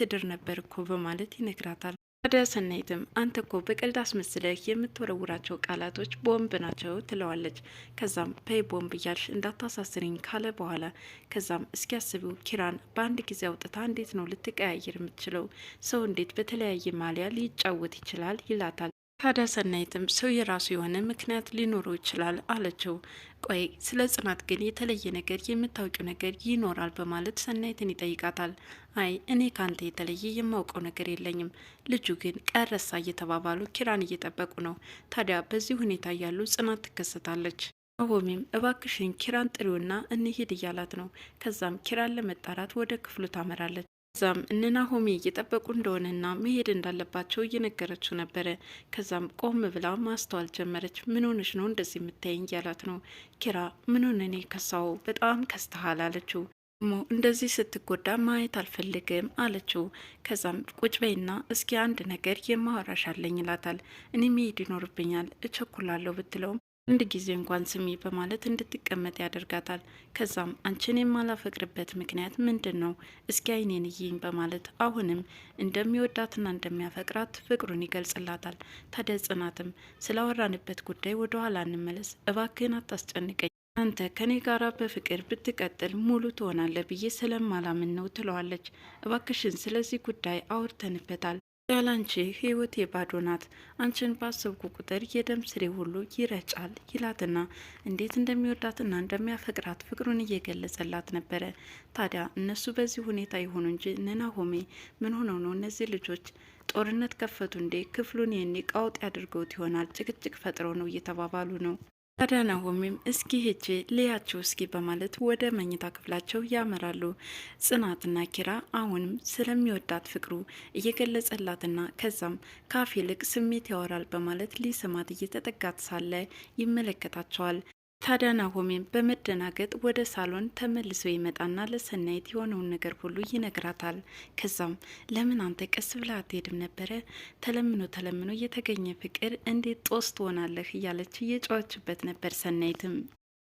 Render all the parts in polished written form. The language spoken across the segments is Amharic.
ልትድር ነበር እኮ በማለት ይነግራታል። ታዲያ ሰናይትም አንተ እኮ በቀልድ አስመስለህ የምትወረውራቸው ቃላቶች ቦምብ ናቸው ትለዋለች። ከዛም በይ ቦምብ እያልሽ እንዳታሳስሪኝ ካለ በኋላ ከዛም እስኪያስቢው ኪራን በአንድ ጊዜ አውጥታ እንዴት ነው ልትቀያየር የምትችለው? ሰው እንዴት በተለያየ ማሊያ ሊጫወት ይችላል? ይላታል። ታዲያ ሰናይትም ሰው የራሱ የሆነ ምክንያት ሊኖረው ይችላል አለችው። ቆይ ስለ ጽናት ግን የተለየ ነገር የምታውቂው ነገር ይኖራል በማለት ሰናይትን ይጠይቃታል። አይ እኔ ካንተ የተለየ የማውቀው ነገር የለኝም፣ ልጁ ግን ቀረሳ እየተባባሉ ኪራን እየጠበቁ ነው። ታዲያ በዚህ ሁኔታ እያሉ ጽናት ትከሰታለች። ናሆሜም እባክሽን ኪራን ጥሪውና እንሂድ እያላት ነው። ከዛም ኪራን ለመጣራት ወደ ክፍሉ ታመራለች። ከዛም እነ ናሆሜ እየጠበቁ እንደሆነና መሄድ እንዳለባቸው እየነገረችው ነበረ። ከዛም ቆም ብላ ማስተዋል ጀመረች። ምን ሆነሽ ነው እንደዚህ የምታየኝ እያላት ነው። ኪራ ምን ሆነ እኔ ከሳው በጣም ከስተሃል አለችው። ሞ እንደዚህ ስትጎዳ ማየት አልፈልግም አለችው። ከዛም ቁጭ በይና እስኪ አንድ ነገር የማወራሽ አለኝ ይላታል። እኔ መሄድ ይኖርብኛል እቸኩላለሁ ብትለውም አንድ ጊዜ እንኳን ስሚ በማለት እንድትቀመጥ ያደርጋታል። ከዛም አንቺን የማላፈቅርበት ምክንያት ምንድን ነው? እስኪ አይኔን እይኝ በማለት አሁንም እንደሚወዳትና እንደሚያፈቅራት ፍቅሩን ይገልጽላታል። ታዲያ ጽናትም ስላወራንበት ጉዳይ ወደ ኋላ እንመለስ፣ እባክህን አታስጨንቀኝ፣ አንተ ከኔ ጋራ በፍቅር ብትቀጥል ሙሉ ትሆናለህ ብዬ ስለማላምን ነው ትለዋለች። እባክሽን ስለዚህ ጉዳይ አውርተንበታል፣ ያላንቺ ህይወቴ ባዶ ናት፣ አንቺን ባሰብኩ ቁጥር የደም ስሬ ሁሉ ይረጫል ይላትና እንዴት እንደሚወዳትና እንደሚያፈቅራት ፍቅሩን እየገለጸላት ነበረ። ታዲያ እነሱ በዚህ ሁኔታ ይሆኑ እንጂ ናሆሜ ምን ሆነው ነው እነዚህ ልጆች ጦርነት ከፈቱ እንዴ? ክፍሉን የኔ ቃውጥ ያድርገውት ይሆናል፣ ጭቅጭቅ ፈጥረው ነው እየተባባሉ ነው። ታዲያ ናሆሜም እስኪ ሄጄ ልያቸው እስኪ በማለት ወደ መኝታ ክፍላቸው ያመራሉ። ጽናትና ኪራ አሁንም ስለሚወዳት ፍቅሩ እየገለጸላትና ከዛም ካፍ ይልቅ ስሜት ያወራል በማለት ሊስማት እየተጠጋት ሳለ ይመለከታቸዋል። ታዲያ ናሆሜም በመደናገጥ ወደ ሳሎን ተመልሶ ይመጣና ለሰናይት የሆነውን ነገር ሁሉ ይነግራታል። ከዛም ለምን አንተ ቀስ ብላ አትሄድም ነበረ? ተለምኖ ተለምኖ የተገኘ ፍቅር እንዴት ጦስ ትሆናለህ? እያለች እየጮኸችበት ነበር። ሰናይትም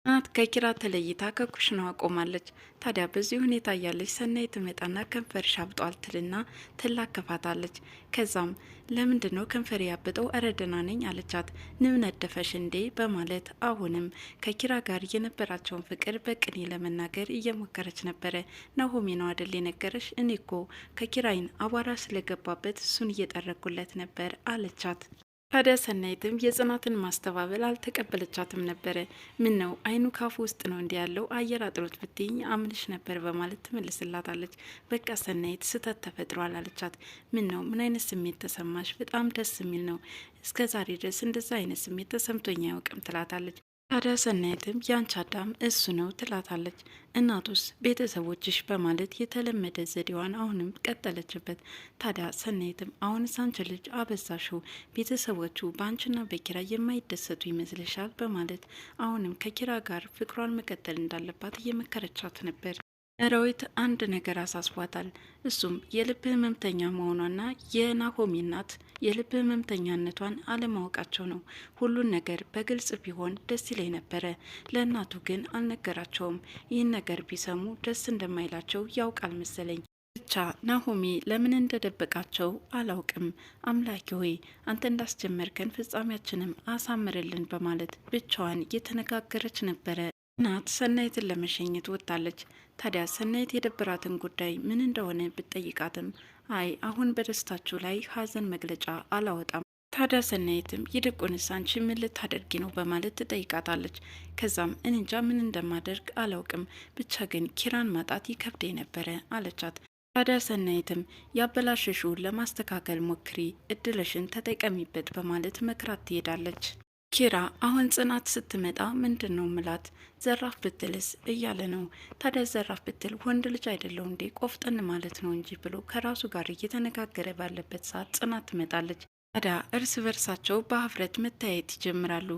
ጽናት ከኪራ ተለይታ ከኩሽናዋ ቆማለች። ታዲያ በዚህ ሁኔታ እያለች ሰናይት ትመጣና ከንፈርሽ አብጧል ትልና ትላከፋታለች። ከዛም ለምንድን ነው ከንፈር ያበጠው? እረ ደህና ነኝ አለቻት። ንብ ነደፈሽ እንዴ በማለት አሁንም ከኪራ ጋር የነበራቸውን ፍቅር በቅኔ ለመናገር እየሞከረች ነበረ። ናሆሜ ነው አደል የነገረሽ? እኔ እኮ ከኪራይን አቧራ ስለገባበት እሱን እየጠረኩለት ነበር አለቻት። ታዲያ ሰናይትም የጽናትን ማስተባበል አልተቀበለቻትም ነበረ። ምን ነው አይኑ ካፉ ውስጥ ነው እንዲ ያለው አየር አጥሮት ብትይኝ አምንሽ ነበር በማለት ትመልስላታለች። በቃ ሰናይት ስህተት ተፈጥሯል አለቻት። ምን ነው ምን አይነት ስሜት ተሰማሽ? በጣም ደስ የሚል ነው፣ እስከ ዛሬ ድረስ እንደዛ አይነት ስሜት ተሰምቶኝ አያውቅም ትላታለች። ታዲያ ሰናይትም ያንቺ አዳም እሱ ነው ትላታለች። እናቱስ ቤተሰቦችሽ በማለት የተለመደ ዘዴዋን አሁንም ቀጠለችበት። ታዲያ ሰናይትም አሁንስ አንቺ ልጅ አበዛሽው፣ ቤተሰቦቹ በአንቺና በኪራ የማይደሰቱ ይመስልሻል? በማለት አሁንም ከኪራ ጋር ፍቅሯን መቀጠል እንዳለባት እየመከረቻት ነበር። ዳዊት አንድ ነገር አሳስቧታል። እሱም የልብ ህመምተኛ መሆኗና የናሆሚ እናት የልብ ህመምተኛነቷን አለማወቃቸው ነው። ሁሉን ነገር በግልጽ ቢሆን ደስ ይለኝ ነበረ፣ ለእናቱ ግን አልነገራቸውም። ይህን ነገር ቢሰሙ ደስ እንደማይላቸው ያውቃል መሰለኝ። ብቻ ናሆሚ ለምን እንደደበቃቸው አላውቅም። አምላኪ ሆይ አንተ እንዳስጀመርከን ፍጻሜያችንም አሳምርልን በማለት ብቻዋን እየተነጋገረች ነበረ። እናት ሰናይትን ለመሸኘት ወጥታለች። ታዲያ ሰናይት የደበራትን ጉዳይ ምን እንደሆነ ብትጠይቃትም አይ አሁን በደስታችሁ ላይ ሀዘን መግለጫ አላወጣም። ታዲያ ሰናይትም ይልቁንስ አንቺ ምን ልታደርጊ ነው በማለት ትጠይቃታለች። ከዛም እንጃ ምን እንደማደርግ አላውቅም፣ ብቻ ግን ኪራን ማጣት ይከብደኝ ነበረ አለቻት። ታዲያ ሰናይትም ያበላሸሽውን ለማስተካከል ሞክሪ፣ እድልሽን ተጠቀሚበት በማለት መክራት ትሄዳለች። ኪራ አሁን ጽናት ስትመጣ ምንድን ነው ምላት? ዘራፍ ብትልስ እያለ ነው። ታዲያ ዘራፍ ብትል ወንድ ልጅ አይደለው እንዴ? ቆፍጠን ማለት ነው እንጂ ብሎ ከራሱ ጋር እየተነጋገረ ባለበት ሰዓት ጽናት ትመጣለች። ታዲያ እርስ በርሳቸው በሀፍረት መታየት ይጀምራሉ።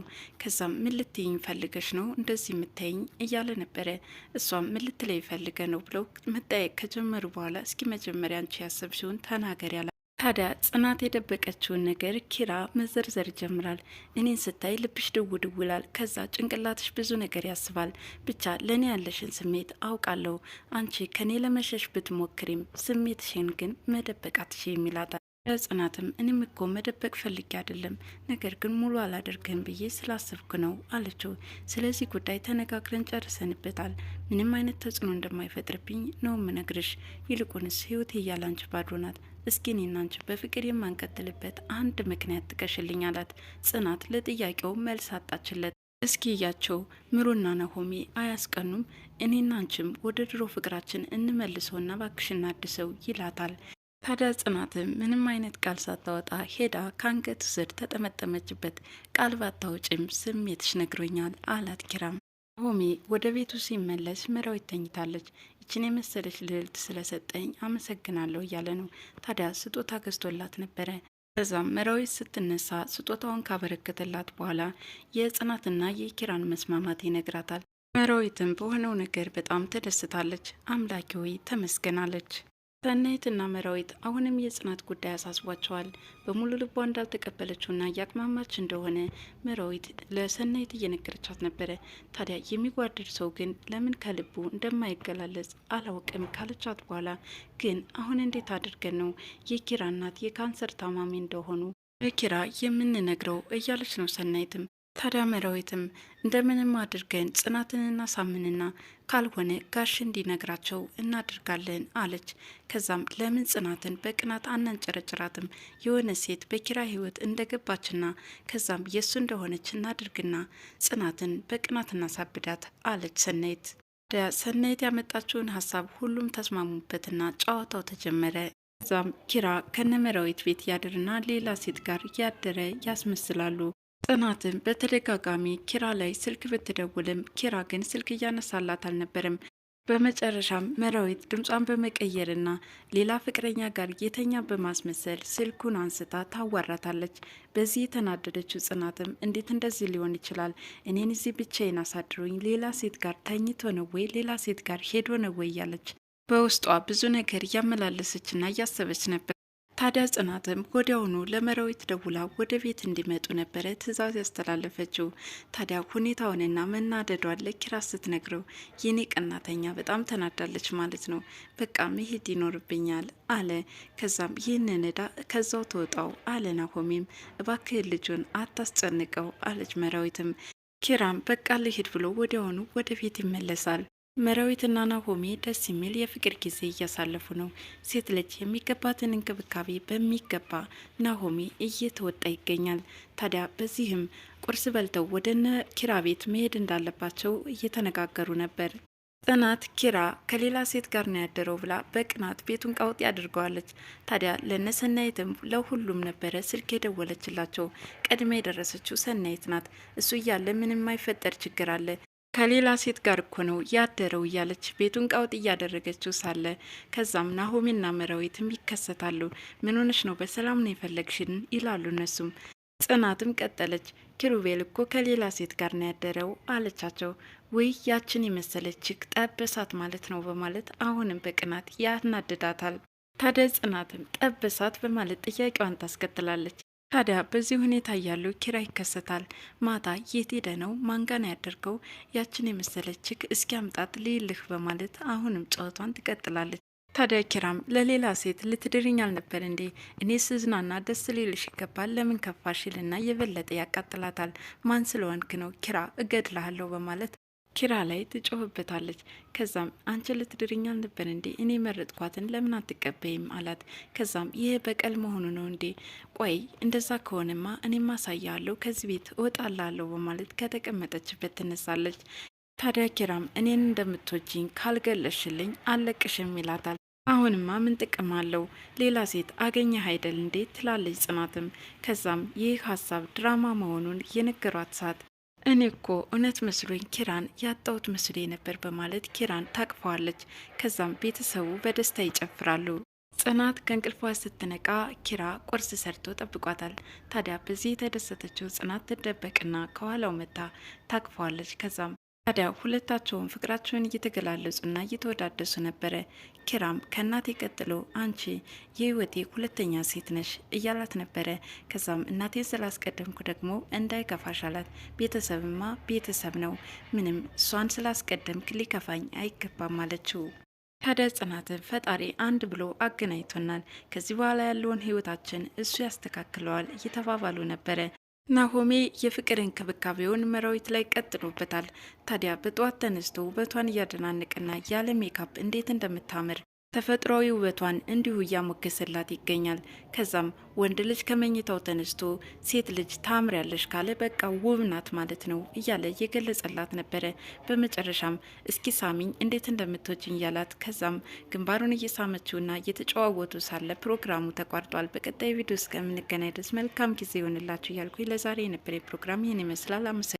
ከዛም ምን ልትይኝ ፈልገሽ ነው እንደዚህ የምታይኝ እያለ ነበረ። እሷም ምን ልትለይ ፈልገ ነው ብለው መጠየቅ ከጀመሩ በኋላ እስኪ መጀመሪያ አንቺ ያሰብሽውን ተናገር ያለ ታዲያ ጽናት የደበቀችውን ነገር ኪራ መዘርዘር ይጀምራል። እኔን ስታይ ልብሽ ድው ድው ይላል፣ ከዛ ጭንቅላትሽ ብዙ ነገር ያስባል። ብቻ ለእኔ ያለሽን ስሜት አውቃለሁ። አንቺ ከኔ ለመሸሽ ብትሞክሪም ስሜትሽን ግን መደበቅ አትችይም ይላታል። ጽናትም እኔም እኮ መደበቅ ፈልጌ አይደለም፣ ነገር ግን ሙሉ አላደርግህም ብዬ ስላሰብኩ ነው አለችው። ስለዚህ ጉዳይ ተነጋግረን ጨርሰንበታል። ምንም አይነት ተጽዕኖ እንደማይፈጥርብኝ ነው ምነግርሽ። ይልቁንስ ህይወቴ እያለ አንቺ ባዶ ናት። እስኪ እኔና አንቺ በፍቅር የማንቀጥልበት አንድ ምክንያት ጥቀሽልኝ አላት። ጽናት ለጥያቄው መልስ አጣችለት። እስኪ እያቸው ምሩና ናሆሜ አያስቀኑም? እኔና አንቺም ወደ ድሮ ፍቅራችን እንመልሰውና ባክሽ እናድሰው ይላታል። ታዲያ ጽናትም ምንም አይነት ቃል ሳታወጣ ሄዳ ከአንገቱ ስር ተጠመጠመችበት። ቃል ባታወጭም ስሜትሽ ነግሮኛል አላት ኪራም። ናሆሜ ወደ ቤቱ ሲመለስ መራዊት ተኝታለች። ይችን የመሰለች ልዕልት ስለሰጠኝ አመሰግናለሁ እያለ ነው። ታዲያ ስጦታ ገዝቶላት ነበረ። ከዛም መራዊት ስትነሳ ስጦታውን ካበረከተላት በኋላ የጽናትና የኪራን መስማማት ይነግራታል። መራዊትም በሆነው ነገር በጣም ተደስታለች። አምላኪ ሆይ ተመስገናለች። ሰናይትና መራዊት አሁንም የጽናት ጉዳይ አሳስቧቸዋል። በሙሉ ልቧ እንዳልተቀበለችውና እያቅማማች እንደሆነ መራዊት ለሰናይት እየነገረቻት ነበረ። ታዲያ የሚጓደድ ሰው ግን ለምን ከልቡ እንደማይገላለጽ አላውቅም ካለቻት በኋላ ግን አሁን እንዴት አድርገን ነው የኪራ እናት የካንሰር ታማሚ እንደሆኑ ለኪራ የምንነግረው እያለች ነው ሰናይትም። ታዲያ መራዊትም እንደምንም አድርገን ጽናትንና ሳምንና ካልሆነ ጋሽ እንዲነግራቸው እናድርጋለን አለች። ከዛም ለምን ጽናትን በቅናት አናንጨረጭራትም? የሆነ ሴት በኪራ ሕይወት እንደገባችና ከዛም የእሱ እንደሆነች እናድርግና ጽናትን በቅናት እናሳብዳት አለች ሰናይት። ታዲያ ሰናይት ያመጣችውን ሀሳብ ሁሉም ተስማሙበትና ጨዋታው ተጀመረ። ከዛም ኪራ ከነመራዊት ቤት ያድርና ሌላ ሴት ጋር ያደረ ያስመስላሉ። ጽናትም በተደጋጋሚ ኪራ ላይ ስልክ ብትደውልም ኪራ ግን ስልክ እያነሳላት አልነበረም። በመጨረሻም መራዊት ድምጿን በመቀየርና ሌላ ፍቅረኛ ጋር የተኛ በማስመሰል ስልኩን አንስታ ታዋራታለች። በዚህ የተናደደችው ጽናትም እንዴት እንደዚህ ሊሆን ይችላል? እኔን እዚህ ብቻዬን አሳድሮኝ ሌላ ሴት ጋር ተኝቶ ነው ወይ ሌላ ሴት ጋር ሄዶ ነው ወይ እያለች በውስጧ ብዙ ነገር እያመላለሰችና እያሰበች ነበር። ታዲያ ጽናትም ወዲያውኑ ለመራዊት ደውላ ወደ ቤት እንዲመጡ ነበረ ትዕዛዝ ያስተላለፈችው። ታዲያ ሁኔታውንና መናደዷን ለኪራ ስትነግረው የኔ ቀናተኛ በጣም ተናዳለች ማለት ነው። በቃ መሄድ ይኖርብኛል አለ። ከዛም ይህንን ዕዳ ከዛው ተወጣው አለ ናሆሜም። እባክህ ልጁን አታስጨንቀው አለች መራዊትም። ኪራም በቃ ልሄድ ብሎ ወዲያውኑ ወደ ቤት ይመለሳል። መራዊትና ናሆሜ ደስ የሚል የፍቅር ጊዜ እያሳለፉ ነው። ሴት ልጅ የሚገባትን እንክብካቤ በሚገባ ናሆሜ እየተወጣ ይገኛል። ታዲያ በዚህም ቁርስ በልተው ወደነ ኪራ ቤት መሄድ እንዳለባቸው እየተነጋገሩ ነበር። ጽናት ኪራ ከሌላ ሴት ጋር ነው ያደረው ብላ በቅናት ቤቱን ቃውጥ ያድርገዋለች። ታዲያ ለነሰናይትም ለሁሉም ነበረ ስልክ የደወለችላቸው። ቀድማ የደረሰችው ሰናይት ናት። እሱ እያለ ምንም የማይፈጠር ችግር አለ ከሌላ ሴት ጋር እኮ ነው ያደረው እያለች ቤቱን ቃውጥ እያደረገችው ሳለ ከዛም ናሆሜና መራዊትም ይከሰታሉ። ምን ሆነሽ ነው? በሰላም ነው የፈለግሽን? ይላሉ እነሱም። ጽናትም ቀጠለች። ኪሩቤል እኮ ከሌላ ሴት ጋር ነው ያደረው አለቻቸው። ውይ ያችን የመሰለች ጠበሳት ማለት ነው በማለት አሁንም በቅናት ያናድዳታል። ታዲያ ጽናትም ጠበሳት በማለት ጥያቄዋን ታስከትላለች። ታዲያ በዚህ ሁኔታ እያሉ ኪራ ይከሰታል። ማታ የት ሄደ ነው? ማንጋና ያደርገው? ያችን የመሰለችክ እስኪ አምጣት ልይልህ በማለት አሁንም ጨዋታዋን ትቀጥላለች። ታዲያ ኪራም ለሌላ ሴት ልትድርኝ አልነበር እንዴ? እኔ ስዝናና ደስ ሊልሽ ይገባል፣ ለምን ከፋሽ? ይልና የበለጠ ያቃጥላታል። ማን ስለሆንክ ነው? ኪራ እገድልሃለሁ በማለት ኪራ ላይ ትጮህበታለች። ከዛም አንቺ ልትድርኛ አልነበር እንዴ? እኔ መረጥኳትን ለምን አትቀበይም አላት። ከዛም ይህ በቀል መሆኑ ነው እንዴ? ቆይ እንደዛ ከሆነማ እኔ ማሳያለሁ፣ ከዚህ ቤት እወጣላለሁ በማለት ከተቀመጠችበት ትነሳለች። ታዲያ ኪራም እኔን እንደምትወጂኝ ካልገለሽልኝ አለቅሽም ይላታል። አሁንማ ምን ጥቅም አለው? ሌላ ሴት አገኘህ አይደል እንዴ? ትላለች ጽናትም። ከዛም ይህ ሀሳብ ድራማ መሆኑን የነገሯት ሰዓት እኔ እኮ እውነት መስሎኝ ኪራን ያጣሁት መስሎኝ ነበር በማለት ኪራን ታቅፈዋለች። ከዛም ቤተሰቡ በደስታ ይጨፍራሉ። ጽናት ከእንቅልፏ ስትነቃ ኪራ ቁርስ ሰርቶ ጠብቋታል። ታዲያ በዚህ የተደሰተችው ጽናት ትደበቅና ከኋላው መታ ታቅፈዋለች። ከዛም ታዲያ ሁለታቸውም ፍቅራቸውን እየተገላለጹና እየተወዳደሱ ነበረ። ኪራም ከእናቴ ቀጥሎ አንቺ የህይወቴ ሁለተኛ ሴት ነሽ እያላት ነበረ። ከዛም እናቴን ስላስቀደምኩ ደግሞ እንዳይከፋሽ አላት። ቤተሰብማ ቤተሰብ ነው፣ ምንም እሷን ስላስቀደምክ ሊከፋኝ አይገባም አለችው። ታዲያ ጽናትን ፈጣሪ አንድ ብሎ አገናኝቶናል፣ ከዚህ በኋላ ያለውን ህይወታችን እሱ ያስተካክለዋል እየተባባሉ ነበረ። ናሆሜ የፍቅር እንክብካቤውን መራዊት ላይ ቀጥሎበታል። ታዲያ በጠዋት ተነስቶ ውበቷን እያደናነቅና ያለ ሜካፕ እንዴት እንደምታምር ተፈጥሯዊ ውበቷን እንዲሁ እያሞገሰላት ይገኛል። ከዛም ወንድ ልጅ ከመኝታው ተነስቶ ሴት ልጅ ታምሪያለሽ ካለ በቃ ውብ ናት ማለት ነው እያለ እየገለጸላት ነበረ። በመጨረሻም እስኪ ሳሚኝ እንዴት እንደምትወጅኝ እያላት ከዛም ግንባሩን እየሳመችውና እየተጨዋወቱ ሳለ ፕሮግራሙ ተቋርጧል። በቀጣይ ቪዲዮ እስከምንገናኝ ድረስ መልካም ጊዜ ይሆንላችሁ እያልኩ ለዛሬ የነበረ ፕሮግራም ይህን ይመስላል።